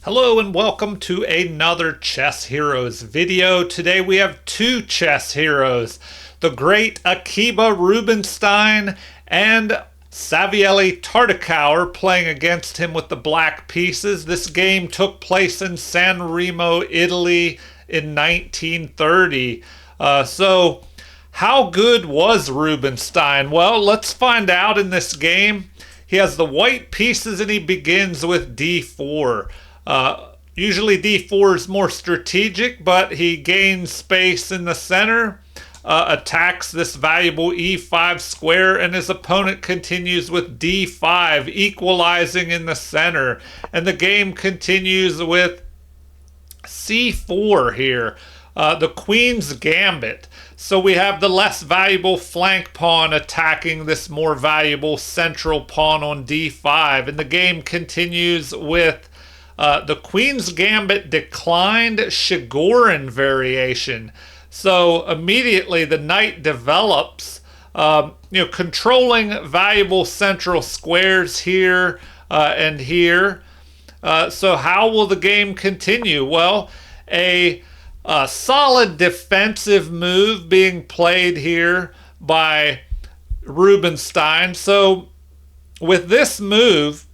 Hello and welcome to another Chess Heroes video. Today we have two chess heroes, the great Akiba Rubinstein and Savielly Tartakower playing against him with the black pieces. This game took place in San Remo, Italy in 1930. So how good was Rubinstein? Well, let's find out in this game. He has the white pieces and he begins with d4. Usually d4 is more strategic, but he gains space in the center, attacks this valuable e5 square, and his opponent continues with d5, equalizing in the center. And the game continues with c4 here, the queen's gambit. So we have the less valuable flank pawn attacking this more valuable central pawn on d5. And the game continues with the Queen's Gambit declined Shigorin variation. So immediately the knight develops, controlling valuable central squares here and here. So how will the game continue? Well, a solid defensive move being played here by Rubinstein. So with this move,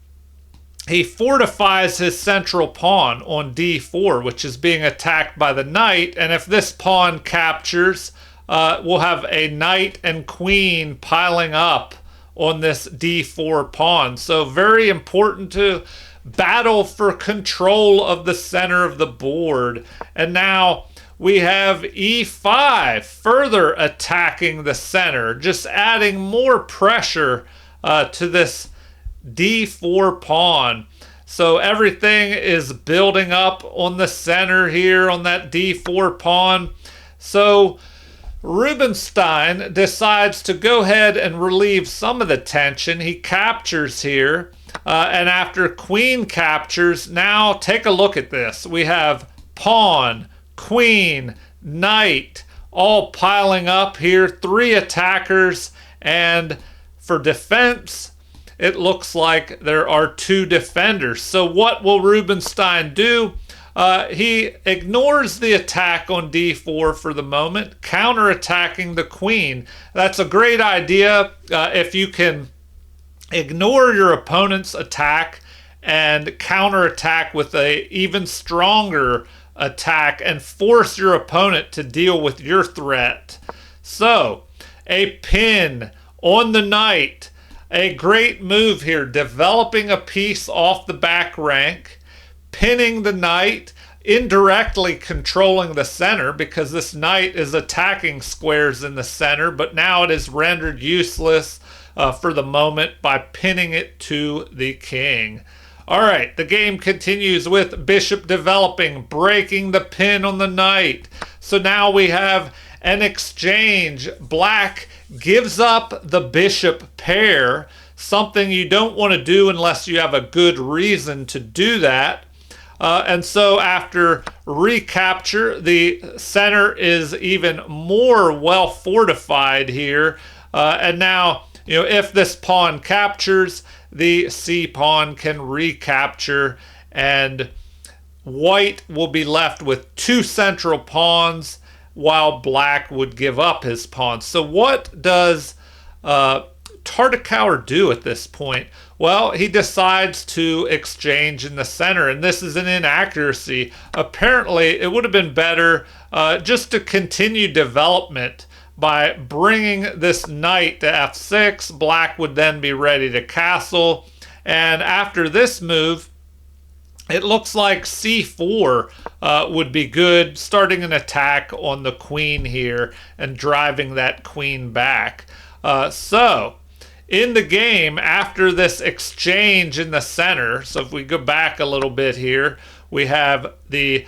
he fortifies his central pawn on d4, which is being attacked by the knight. And if this pawn captures, we'll have a knight and queen piling up on this d4 pawn. So very important to battle for control of the center of the board. And now we have e5, further attacking the center, just adding more pressure to this d4 pawn. So everything is building up on the center here on that d4 pawn. So Rubinstein decides to go ahead and relieve some of the tension. He captures here, and after queen captures, now take a look at this. We have pawn, queen, knight, all piling up here, three attackers, and for defense, it looks like there are two defenders. So what will Rubinstein do? He ignores the attack on d4 for the moment, counterattacking the queen. That's a great idea if you can ignore your opponent's attack and counterattack with a even stronger attack and force your opponent to deal with your threat. So a pin on the knight. A great move here, developing a piece off the back rank, pinning the knight, indirectly controlling the center because this knight is attacking squares in the center, but now it is rendered useless for the moment by pinning it to the king. All right, the game continues with bishop developing, breaking the pin on the knight. So now we have an exchange. Black gives up the bishop pair, something you don't want to do unless you have a good reason to do that. And so after recapture, the center is even more well fortified here. And now, if this pawn captures, the c pawn can recapture, and white will be left with two central pawns, while black would give up his pawn. So what does Tartakower do at this point? Well, he decides to exchange in the center, and this is an inaccuracy. Apparently, it would have been better just to continue development by bringing this knight to f6. Black would then be ready to castle, and after this move, it looks like c4 would be good, starting an attack on the queen here and driving that queen back. So in the game, after this exchange in the center, so if we go back a little bit here, we have the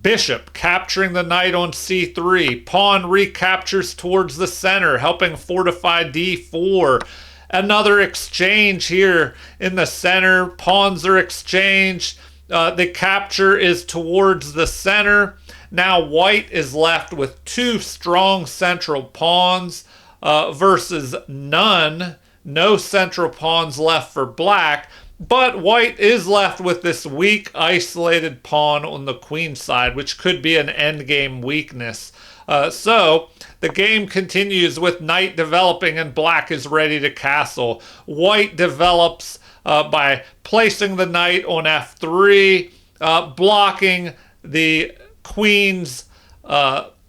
bishop capturing the knight on c3. Pawn recaptures towards the center, helping fortify d4. Another exchange here in the center. Pawns are exchanged. The capture is towards the center. Now white is left with two strong central pawns versus none. No central pawns left for black. But white is left with this weak, isolated pawn on the queen side, which could be an endgame weakness. So the game continues with knight developing and black is ready to castle. White develops by placing the knight on f3, blocking the queen's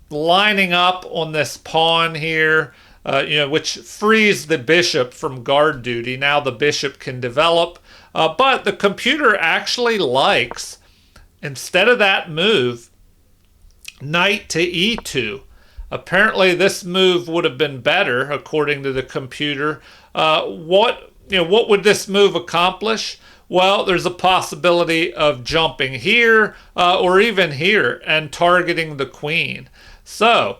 lining up on this pawn here, which frees the bishop from guard duty. Now the bishop can develop, but the computer actually likes, instead of that move, knight to e2. Apparently this move would have been better according to the computer. What would this move accomplish? Well, there's a possibility of jumping here or even here and targeting the queen. So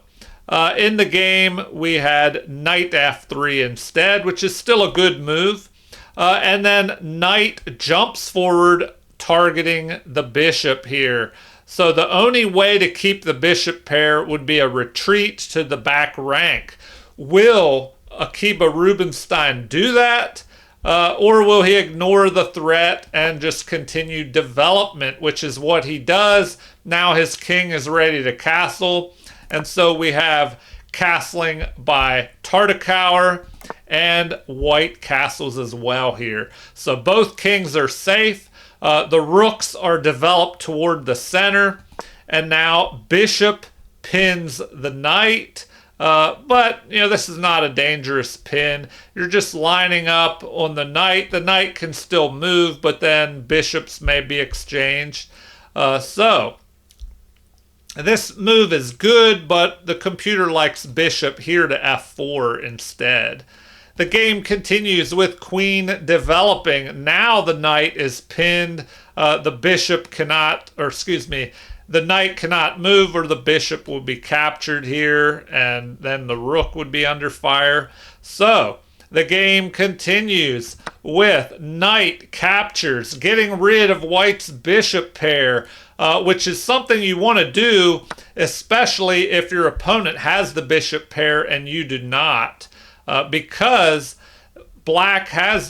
in the game we had knight f3 instead, which is still a good move. And then knight jumps forward targeting the bishop here. So the only way to keep the bishop pair would be a retreat to the back rank. Will Akiba Rubinstein do that? Or will he ignore the threat and just continue development, which is what he does? Now his king is ready to castle. And so we have castling by Tartakower, and white castles as well here. So both kings are safe. The rooks are developed toward the center, and now bishop pins the knight. But this is not a dangerous pin. You're just lining up on the knight. The knight can still move, but then bishops may be exchanged. So this move is good, but the computer likes bishop here to f4 instead. The game continues with queen developing. Now the knight is pinned. The bishop cannot, the knight cannot move, or the bishop will be captured here, and then the rook would be under fire. So the game continues with knight captures, getting rid of white's bishop pair, which is something you want to do, especially if your opponent has the bishop pair and you do not. Because white has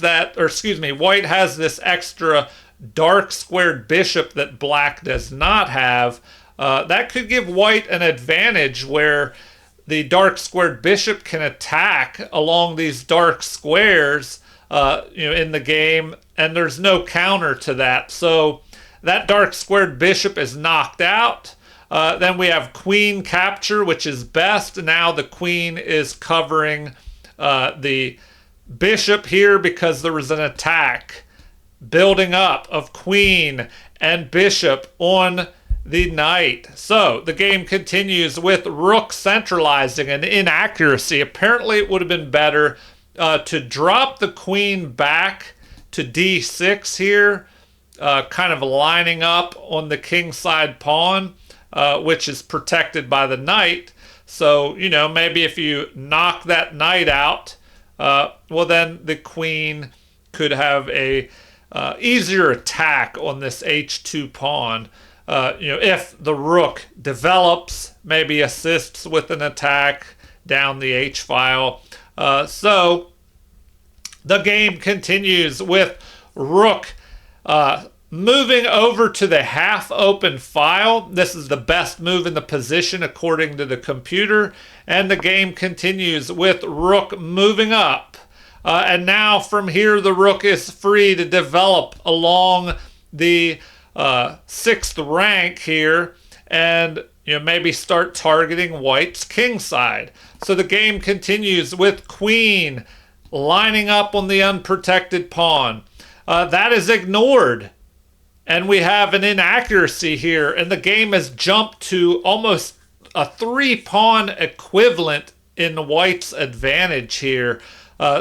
this extra dark squared bishop that black does not have. That could give white an advantage where the dark squared bishop can attack along these dark squares in the game, and there's no counter to that. So that dark squared bishop is knocked out. Then we have queen capture, which is best. Now the queen is covering the bishop here because there was an attack building up of queen and bishop on the knight. So the game continues with rook centralizing an inaccuracy. Apparently it would have been better to drop the queen back to d6 here, kind of lining up on the kingside pawn, which is protected by the knight. So, maybe if you knock that knight out, well, then the queen could have a easier attack on this h2 pawn. If the rook develops, maybe assists with an attack down the h-file. So the game continues with rook moving over to the half-open file. This is the best move in the position according to the computer. And the game continues with rook moving up. And now from here, the rook is free to develop along the 6th rank here. And maybe start targeting white's king side. So the game continues with queen lining up on the unprotected pawn. That is ignored. And we have an inaccuracy here, and the game has jumped to almost a 3-pawn equivalent in white's advantage here.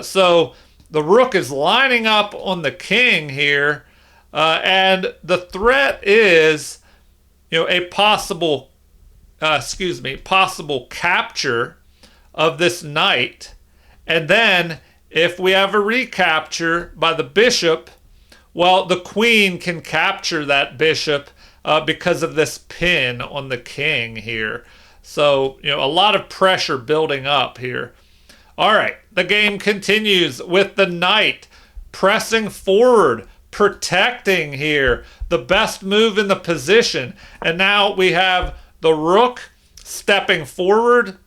So the rook is lining up on the king here, and the threat is, a possible capture of this knight. And then if we have a recapture by the bishop, well, the queen can capture that bishop because of this pin on the king here. So, a lot of pressure building up here. All right, the game continues with the knight pressing forward, protecting here, the best move in the position. And now we have the rook stepping forward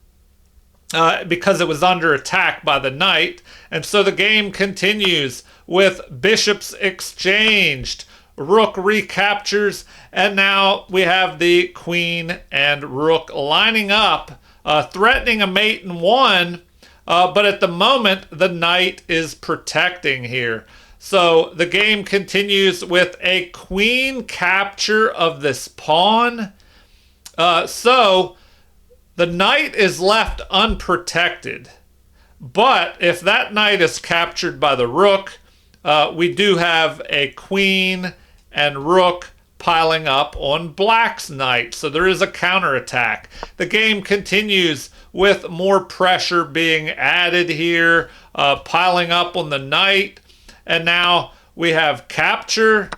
because it was under attack by the knight. And so the game continues with bishops exchanged, rook recaptures, and now we have the queen and rook lining up, threatening a mate in one, but at the moment the knight is protecting here. So the game continues with a queen capture of this pawn. So the knight is left unprotected. But if that knight is captured by the rook, we do have a queen and rook piling up on black's knight. So there is a counterattack. The game continues with more pressure being added here, piling up on the knight. And now we have capture,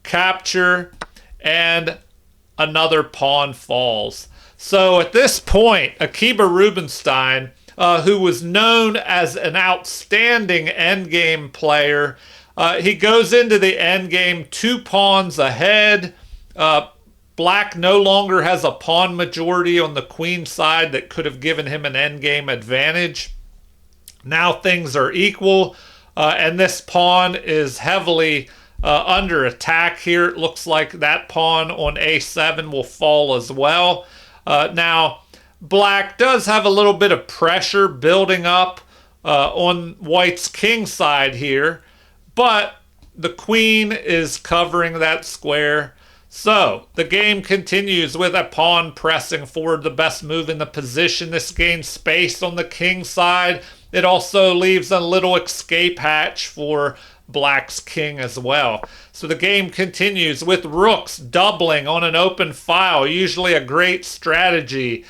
capture, and another pawn falls. So at this point, Akiba Rubinstein, who was known as an outstanding endgame player, he goes into the endgame 2 pawns ahead. Black no longer has a pawn majority on the queen side that could have given him an endgame advantage. Now things are equal, and this pawn is heavily under attack here. It looks like that pawn on a7 will fall as well. Now, black does have a little bit of pressure building up on white's king side here, but the queen is covering that square. So the game continues with a pawn pressing forward, the best move in the position. This gains space on the king side. It also leaves a little escape hatch for black's king as well. So the game continues with rooks doubling on an open file, usually a great strategy.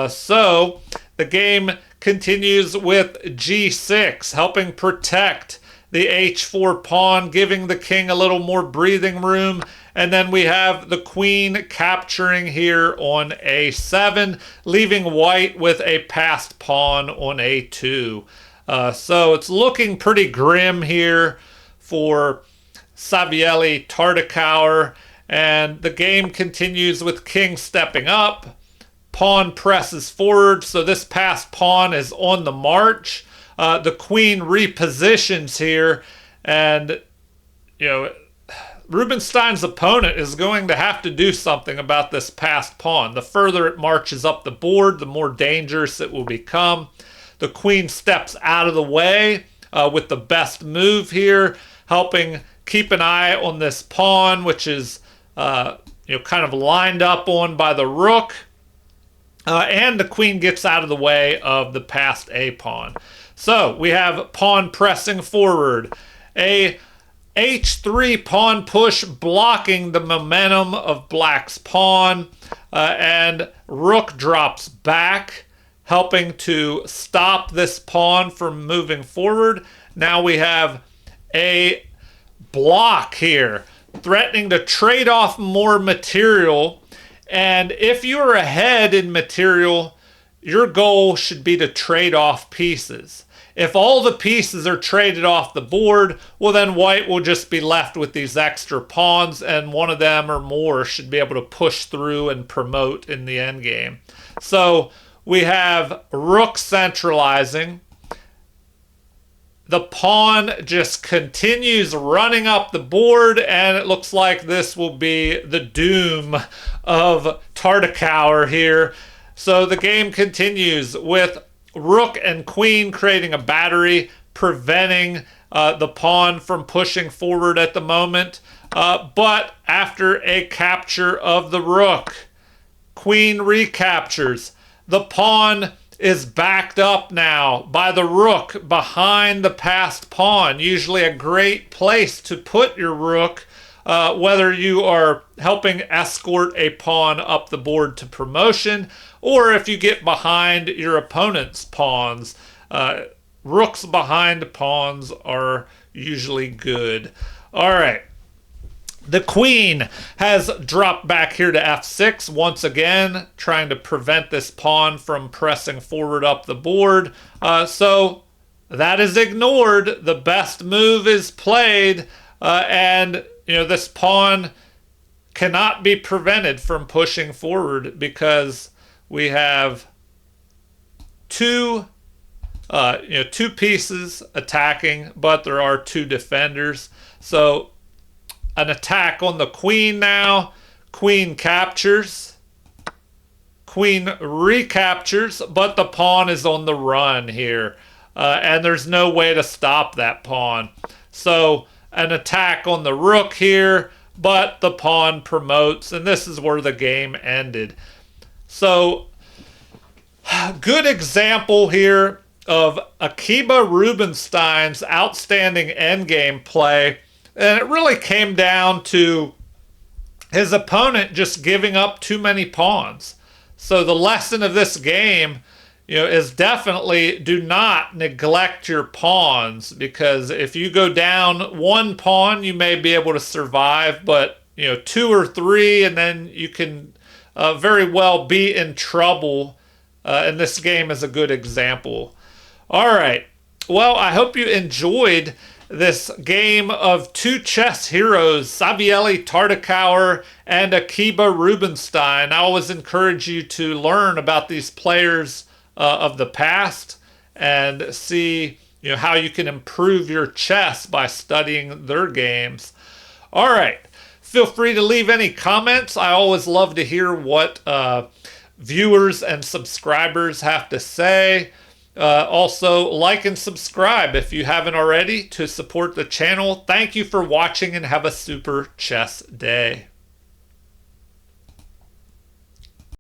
So the game continues with g6, helping protect the h4 pawn, giving the king a little more breathing room. And then we have the queen capturing here on a7, leaving white with a passed pawn on a2. So it's looking pretty grim here for Savielli Tartakower. And the game continues with king stepping up. Pawn presses forward, so this passed pawn is on the march. The queen repositions here, and Rubinstein's opponent is going to have to do something about this passed pawn. The further it marches up the board, the more dangerous it will become. The queen steps out of the way with the best move here, helping keep an eye on this pawn, which is kind of lined up on by the rook. And the queen gets out of the way of the passed a pawn. So we have pawn pressing forward, a h3 pawn push blocking the momentum of black's pawn, and rook drops back, helping to stop this pawn from moving forward. Now we have a block here, threatening to trade off more material. And if you're ahead in material, your goal should be to trade off pieces. If all the pieces are traded off the board, well then white will just be left with these extra pawns, and one of them or more should be able to push through and promote in the endgame. So we have rook centralizing. The pawn just continues running up the board, and it looks like this will be the doom of Tartakower here. So the game continues with rook and queen creating a battery, preventing the pawn from pushing forward at the moment. But after a capture of the rook, queen recaptures. The pawn is backed up now by the rook behind the passed pawn. Usually a great place to put your rook, whether you are helping escort a pawn up the board to promotion, or if you get behind your opponent's pawns. Rooks behind pawns are usually good. All right. The queen has dropped back here to f6 once again, trying to prevent this pawn from pressing forward up the board. So that is ignored. The best move is played. And this pawn cannot be prevented from pushing forward because we have two pieces attacking, but there are two defenders. So an attack on the queen now. Queen captures. Queen recaptures, but the pawn is on the run here. And there's no way to stop that pawn. So an attack on the rook here, but the pawn promotes, and this is where the game ended. So, good example here of Akiba Rubinstein's outstanding endgame play. And it really came down to his opponent just giving up too many pawns. So the lesson of this game, is definitely do not neglect your pawns, because if you go down one pawn, you may be able to survive, but two or three, and then you can very well be in trouble. And this game is a good example. All right. Well, I hope you enjoyed this game of two chess heroes, Savielly Tartakower and Akiba Rubinstein. I always encourage you to learn about these players of the past and see how you can improve your chess by studying their games. All right. Feel free to leave any comments. I always love to hear what viewers and subscribers have to say. Also, like and subscribe if you haven't already to support the channel. Thank you for watching and have a super chess day.